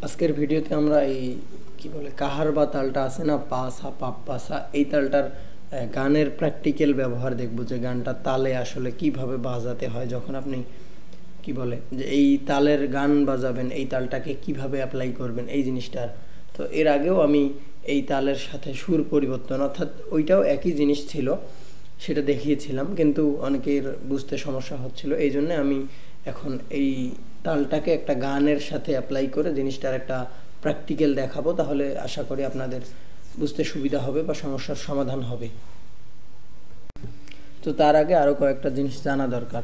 আজকের ভিডিওতে আমরা এই কি বলে কাহার বা তালটা আছে না, পা সা পাপ পা সা, এই তালটার গানের প্র্যাকটিক্যাল ব্যবহার দেখব যে গানটা তালে আসলে কিভাবে বাজাতে হয়। যখন আপনি কি বলে যে এই তালের গান বাজাবেন, এই তালটাকে কিভাবে অ্যাপ্লাই করবেন এই জিনিসটার। তো এর আগেও আমি এই তালের সাথে সুর পরিবর্তন, অর্থাৎ ওইটাও একই জিনিস ছিল, সেটা দেখিয়েছিলাম, কিন্তু অনেকের বুঝতে সমস্যা হচ্ছিল। এই জন্য আমি এখন এই তালটাকে একটা গানের সাথে অ্যাপ্লাই করে জিনিসটার একটা প্র্যাকটিক্যাল দেখাবো, তাহলে আশা করি আপনাদের বুঝতে সুবিধা হবে বা সমস্যার সমাধান হবে। তো তার আগে আরও কয়েকটা জিনিস জানা দরকার।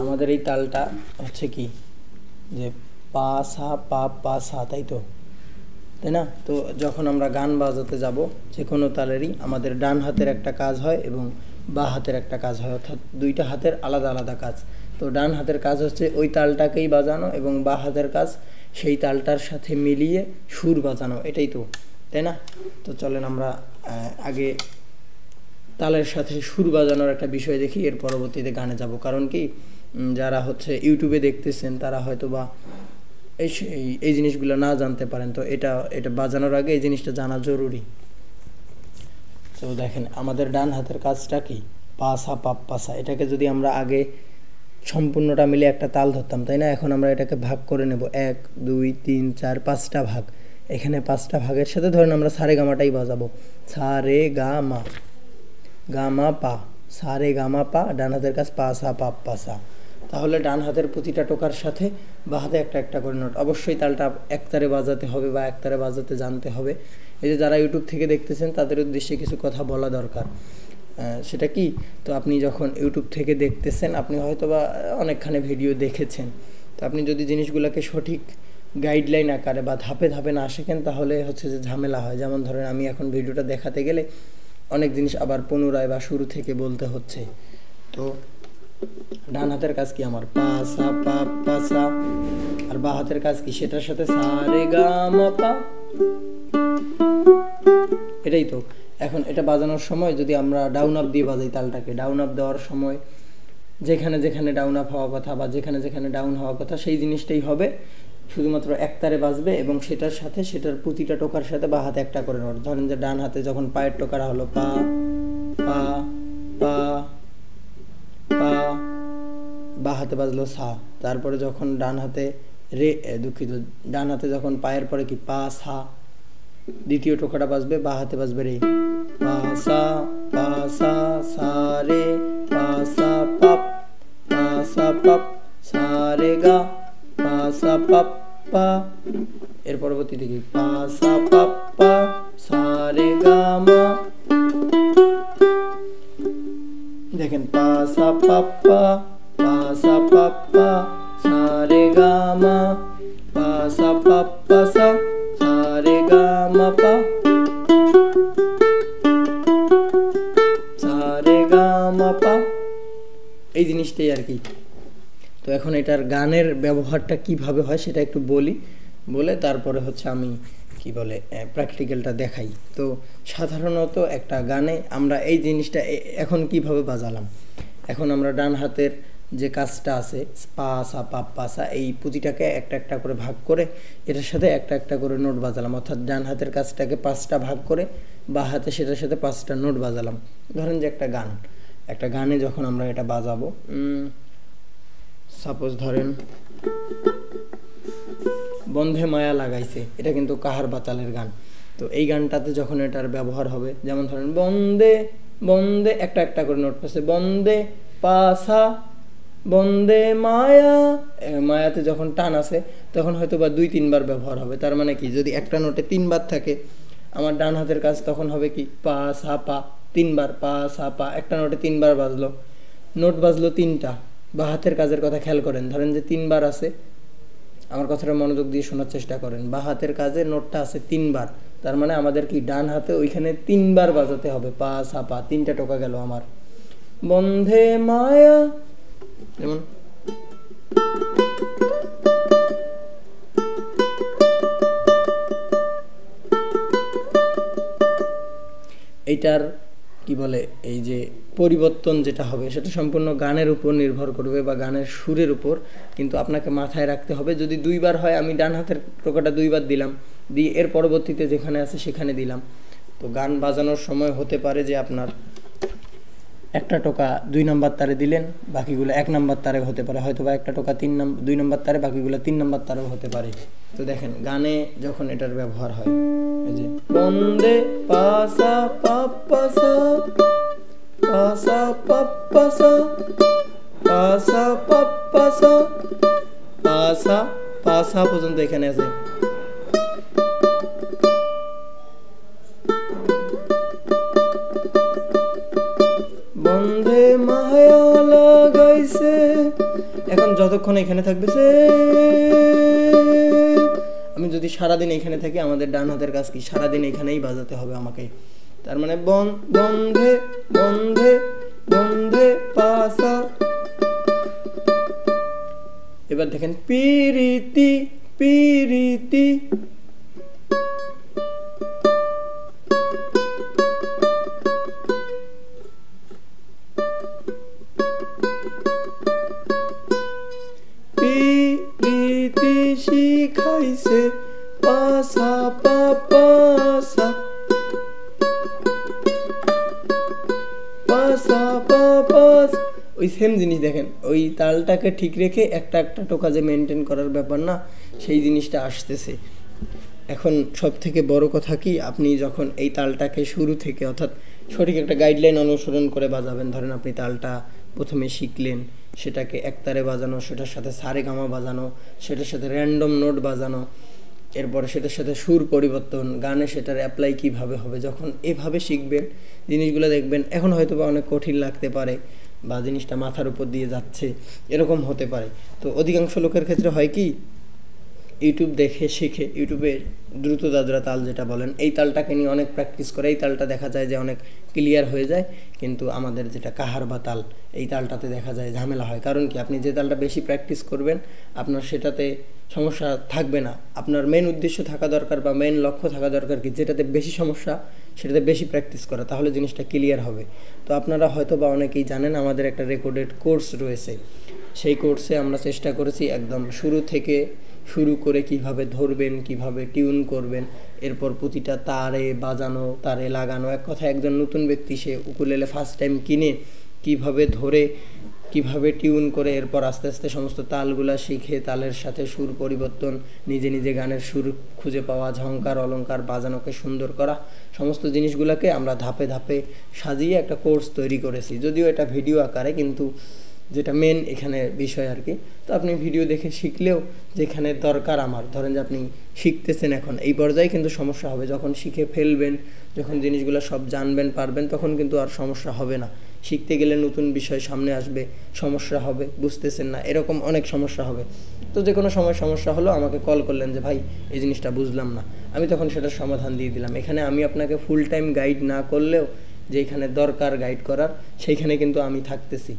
আমাদের এই তালটা হচ্ছে কি যে পা সা পা পা সা, তাই তো, তাই না? তো যখন আমরা গান বাজাতে যাব যে কোনো তালেরই আমাদের ডান হাতের একটা কাজ হয় এবং বাঁ হাতের একটা কাজ হয়, অর্থাৎ দুইটা হাতের আলাদা আলাদা কাজ। তো ডান হাতের কাজ হচ্ছে ওই তালটাকেই বাজানো এবং বাঁ হাতের কাজ সেই তালটার সাথে মিলিয়ে সুর বাজানো, এটাই তো, তাই না? তো চলেন আমরা আগে তালের সাথে সুর বাজানোর একটা বিষয় দেখি, এর পরবর্তীতে গানে যাব। কারণ কি, যারা হচ্ছে ইউটিউবে দেখতেছেন তারা হয়তো বা এই জিনিসগুলো না জানতে পারেন, তো এটা বাজানোর আগে এই জিনিসটা জানা জরুরি। তো দেখেন আমাদের ডান হাতের কাজটা কি, পা সা পাপ পা সা। এটাকে যদি আমরা আগে সম্পূর্ণটা মিলে একটা তাল ধরতাম, তাই না? এখন আমরা এটাকে ভাগ করে নেব, 1 2 3 4 5টা ভাগ। এখানে 5টা ভাগের সাথে ধরেন আমরা সারে গামাটাই বাজাবো, সা রে গা মা, গা মা পা, সা রে গা মা পা, ডান হাতের কাজ পা সা পাপ পা সা। তাহলে ডান হাতের প্রতিটা টোকার সাথে বা হাতে একটা একটা করে নোট। অবশ্যই তালটা একতারে বাজাতে হবে বা একতারে বাজাতে জানতে হবে। এই যে যারা ইউটিউব থেকে দেখতেছেন তাদের উদ্দেশ্যে কিছু কথা বলা দরকার। সেটা কি, তো আপনি যখন ইউটিউব থেকে দেখতেছেন আপনি হয়তো বা অনেকখানি ভিডিও দেখেছেন, তো আপনি যদি জিনিসগুলোকে সঠিক গাইডলাইন আকারে বা ধাপে ধাপে না শেখেন তাহলে হচ্ছে যে ঝামেলা হয়। যেমন ধরেন আমি এখন ভিডিওটা দেখাতে গেলে অনেক জিনিস আবার পুনরায় বা শুরু থেকে বলতে হচ্ছে। তো ডান হাতের কাজ কি আমার পা সা পা পা সা, আর বাঁ হাতের কাজ কি, সেটার সাথে সা রে গা মা পা, এটাই তো। এখন এটা বাজানোর সময় যদি আমরা ডাউন আপ দিয়ে বাজাই তালটাকে, ডাউন আপ দেওয়ার সময় যেখানে যেখানে ডাউন আপ হওয়া কথা বা যেখানে যেখানে ডাউন হওয়া কথা সেই জিনিসটাই হবে, শুধুমাত্র একতারে বাজবে এবং সেটার সাথে সেটার প্রতিটা টোকার সাথে বা হাতে একটা করে নোট। ধরেন যে ডান হাতে যখন পায়ের টোকারা হলো পা পা পা পা, বাঁ হাতে বাজলো সা, তারপরে যখন ডান হাতে ডান হাতে যখন পায়ের পরে কি পা সা, দ্বিতীয় টোকাটা বাজবে বাঁ হাতে বাজবে রে, পা সা সা রে, পা সা পাপ সা রে গা, পা সা পাপ পা। এর পরবর্তীতে কি পা সা পাপ পা, সা রে গা মা। দেখেন পা সা পাপ পা, পা সা পাপ পা, সা রে গা মা, পা সা পাপ পা সা, সা রে গা মা পা, সা রে গা মা পা, এই জিনিসটাই আর কি। তো এখন এটার গানের ব্যবহারটা কিভাবে হয় সেটা একটু বলে তারপরে হচ্ছে আমি কি বলে প্র্যাকটিক্যালটা দেখাই। তো সাধারণত একটা গানে আমরা এই জিনিসটা এখন কিভাবে বাজালাম, এখন আমরা ডান হাতের যে কাজটা আছে পা সা পাপ পা সা, এই পুঁতিটাকে একটা একটা করে ভাগ করে এটার সাথে একটা একটা করে নোট বাজালাম, অর্থাৎ ডান হাতের কাজটাকে 5টা ভাগ করে বাঁ হাতে সেটার সাথে 5টা নোট বাজালাম। ধরেন যে একটা গানে যখন আমরা এটা বাজাবো, সাপোজ ধরেন বন্ধে মায়া লাগাইছে, এটা কিন্তু কাহার বাতালের গান। তো এই গানটাতে যখন এটার ব্যবহার হবে, যেমন ধরেন বন্দে বন্দে, একটা একটা করে নোট পাচ্ছে, বন্দে পাসা বন্দে মায়া, মায়াতে যখন টান আছে তখন হয়তো বা 2-3 বার ব্যবহার হবে। তার মানে কি, যদি একটা নোটে 3 বার থাকে আমার ডান হাতের কাজ তখন হবে কি পা সা পা 3 বার, পা সা পা, একটা নোটে 3 বার বাজলো, নোট বাজলো 3টা। বা হাতের কাজের কথা খেয়াল করেন, ধরেন যে 3 বার আছে, আমার কথাটা মনোযোগ দিয়ে শোনার চেষ্টা করেন, বা হাতের কাজে নোটটা আছে 3 বার, তার মানে আমাদের কি ডান হাতে ওইখানে 3 বার বাজাতে হবে, পা সা পা, 3টা টোকা গেল আমার। বন্ধে মায়া, যেমন এইটার কি বলে, এই যে পরিবর্তন যেটা হবে সেটা সম্পূর্ণ গানের উপর নির্ভর করবে বা গানের সুরের উপর, কিন্তু আপনাকে মাথায় রাখতে হবে যদি 2 বার হয় আমি ডান হাতের টোকাটা 2 বার দিলাম, দিয়ে এর পরবর্তীতে যেখানে আছে সেখানে দিলাম। তো গান বাজানোর সময় হতে পারে যে আপনার একটা টোকা 2 নম্বর তারে দিলেন, বাকিগুলো 1 নম্বর তারে হতে পারে, হয়তো বা একটা টোকা 2 নম্বর তারে, বাকিগুলো 3 নম্বর তারেও হতে পারে। তো দেখেন গানে যখন এটার ব্যবহার হয়, এই যে বন্দে পাসা পাপসা পাসা পাপসা পাসা পাপসা পাসা পাসা পর্যন্ত এখানে আছে। বন্ধে মায়া লাগাইছে, এখন যতক্ষণ এখানে থাকবে সে, আমি যদি সারাদিন এখানে থাকি আমাদের ডান হাতের কাজ কি সারাদিন এখানেই বাজাতে হবে আমাকে। তার মানে বন্ধে বন্ধে বন্ধে পাসা। এবার দেখেন পিরিতি পিরিতি, পিরিতি শিখাইছে পাসা পাপসা পাসা পাপস। ওই সেম জিনিস দেখেন, ওই তালটাকে ঠিক রেখে একটা একটা টোকা যে মেনটেন করার ব্যাপার না, সেই জিনিসটা আসতেছে। এখন সব থেকে বড় কথা কি, আপনি যখন এই তালটাকে শুরু থেকে অর্থাৎ সঠিক একটা গাইডলাইন অনুসরণ করে বাজাবেন, ধরেন আপনি তালটা প্রথমে শিখলেন, সেটাকে একতারে বাজানো, সেটার সাথে সারেগামা বাজানো, সেটার সাথে র্যান্ডম নোট বাজানো, এরপরে সেটার সাথে সুর পরিবর্তন, গানে সেটার অ্যাপ্লাই কিভাবে হবে, যখন এভাবে শিখবেন জিনিসগুলো দেখবেন এখন হয়তো বা অনেক কঠিন লাগতে পারে বা জিনিসটা মাথার উপর দিয়ে যাচ্ছে, এরকম হতে পারে। তো অধিকাংশ লোকের ক্ষেত্রে হয় কি, ইউটিউব দেখে শিখে, ইউটিউবে দ্রুত দাদরা তাল যেটা বলেন, এই তালটাকে নিয়ে অনেক প্র্যাকটিস করে, এই তালটা দেখা যায় যে অনেক ক্লিয়ার হয়ে যায়, কিন্তু আমাদের যেটা কাহার বা তাল, এই তালটাতে দেখা যায় ঝামেলা হয়। কারণ কি, আপনি যে তালটা বেশি প্র্যাকটিস করবেন আপনার সেটাতে সমস্যা থাকবে না। আপনার মেন উদ্দেশ্য থাকা দরকার বা মেন লক্ষ্য থাকা দরকার কি, যেটাতে বেশি সমস্যা সেটাতে বেশি প্র্যাকটিস করা, তাহলে জিনিসটা ক্লিয়ার হবে। তো আপনারা হয়তো বা অনেকেই জানেন আমাদের একটা রেকর্ডেড কোর্স রয়েছে, সেই কোর্সে আমরা চেষ্টা করেছি একদম শুরু থেকে শুরু করে কিভাবে ধরবেন, কিভাবে টিউন করবেন, এরপর প্রতিটা তারে বাজানো, তারে লাগানো। এক কথায় একজন নতুন ব্যক্তি সে উকুলেলে ফার্স্ট টাইম কিনে কিভাবে ধরে, কিভাবে টিউন করে, এরপর আস্তে আস্তে সমস্ত তালগুলা শিখে তালের সাথে সুর পরিবর্তন, নিজে নিজে গানের সুর খুঁজে পাওয়া, ঝংকার অলংকার বাজানোকে সুন্দর করা, সমস্ত জিনিসগুলোকে আমরা ধাপে ধাপে সাজিয়ে একটা কোর্স তৈরি করেছি। যদিও এটা ভিডিও আকারে, কিন্তু যেটা মেন এখানে বিষয় আর কি। তো আপনি ভিডিও দেখে শিখলেও যেখানে দরকার, আমার ধরেন যে আপনি শিখতেছেন এখন এই পর্যায়ে, কিন্তু সমস্যা হবে যখন শিখে ফেলবেন, যখন জিনিসগুলো সব জানবেন পারবেন, তখন কিন্তু আর সমস্যা হবে না। শিখতে গেলে নতুন বিষয় সামনে আসবে, সমস্যা হবে, বুঝতেছেন না, এরকম অনেক সমস্যা হবে। তো যে কোনো সময় সমস্যা হলো আমাকে কল করলেন যে ভাই এই জিনিসটা বুঝলাম না, আমি তখন সেটার সমাধান দিয়ে দিলাম। এখানে আমি আপনাকে ফুল টাইম গাইড না করলেও যেখানে দরকার গাইড করার, সেইখানে কিন্তু আমি থাকতেছি।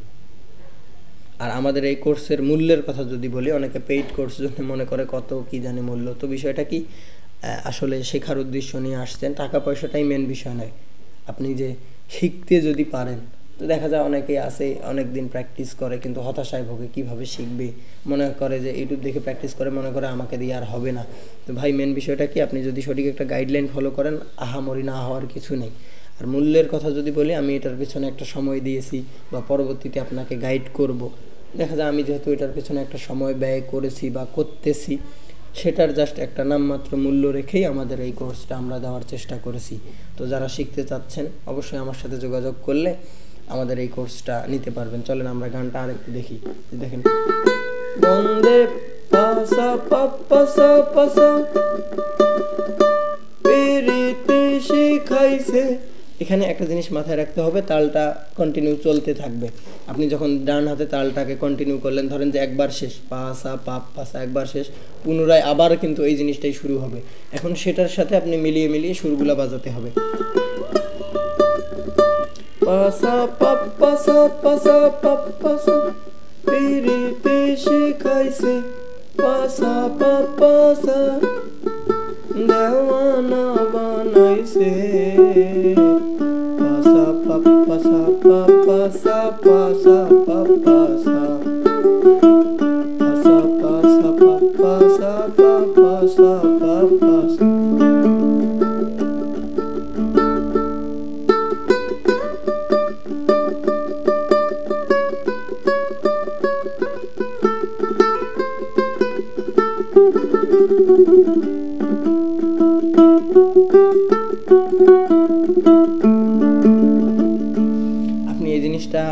আর আমাদের এই কোর্সের মূল্যের কথা যদি বলি, অনেকে পেইড কোর্স জন্য মনে করে কত কি জানে মূল্য। তো বিষয়টা কি, আসলে শেখার উদ্দেশ্য নিয়ে আসছেন, টাকা পয়সাটাই মেন বিষয় নয়। আপনি যে শিখতে যদি পারেন, তো দেখা যায় অনেকেই আছে অনেক দিন প্র্যাকটিস করে কিন্তু হতাশায় ভোগে, কীভাবে শিখবে, মনে করে যে ইউটিউব দেখে প্র্যাকটিস করে, মনে করে আমাকে দিয়ে আর হবে না। তো ভাই মেন বিষয়টা কি, আপনি যদি সঠিক একটা গাইডলাইন ফলো করেন, আহামরি না হওয়ার কিছু নেই। আর মূল্যের কথা যদি বলি, আমি এটার পিছনে একটা সময় দিয়েছি বা পরবর্তীতে আপনাকে গাইড করব। দেখা যায় আমি যেহেতু এটার পেছনে একটা সময় ব্যয় করেছি বা করতেছি, সেটার জাস্ট একটা নামমাত্র মূল্য রেখেই আমাদের এই কোর্সটা আমরা দেওয়ার চেষ্টা করেছি। তো যারা শিখতে চাচ্ছেন অবশ্যই আমার সাথে যোগাযোগ করলে আমাদের এই কোর্সটা নিতে পারবেন। চলেন আমরা গানটা আরেকটু দেখি। দেখেন, বন্দে পাসা পাপসা পাসা পিরিতি শিখাইছে। এখানে একটা জিনিস মাথায় রাখতে হবে, তালটা কন্টিনিউ চলতে থাকবে। আপনি যখন ডান হাতে তালটাকে কন্টিনিউ করলেন, ধরেন যে একবার শেষ, পাসা পাপ পাসা একবার শেষ, পুনরায় আবার কিন্তু এই জিনিসটাই শুরু হবে। এখন সেটার সাথে আপনি মিলিয়ে মিলিয়ে সুরগুলা বাজাতে হবে। পাসা পাপ পাসা পাসা পাপ পাসা পিরিতি শিখাইছে পাসা পাপ পাসা দেওয়ানা বানাইছে পাসা পাপ পাসা পাপ সা পা পা সা। আপনি এই জিনিসটা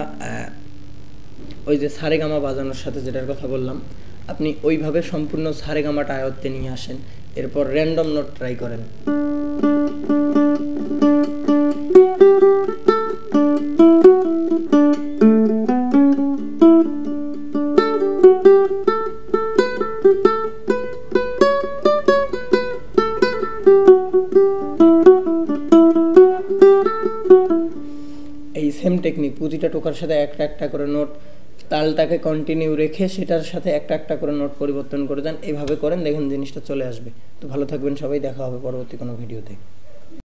ওই যে সারেগামা বাজানোর সাথে যেটার কথা বললাম, আপনি ওইভাবে সম্পূর্ণ সারেগামাটা আয়ত্তে নিয়ে আসেন, এরপর র্যান্ডম নোট ট্রাই করেন। এই সেম টেকনিক প্রতিটা টোকার সাথে একটা একটা করে নোট, তালটাকে কন্টিনিউ রেখে সেটার সাথে একটা একটা করে নোট পরিবর্তন করে দেন, এইভাবে করেন, দেখেন জিনিসটা চলে আসবে। তো ভালো থাকবেন সবাই, দেখা হবে পরবর্তী কোনো ভিডিওতে।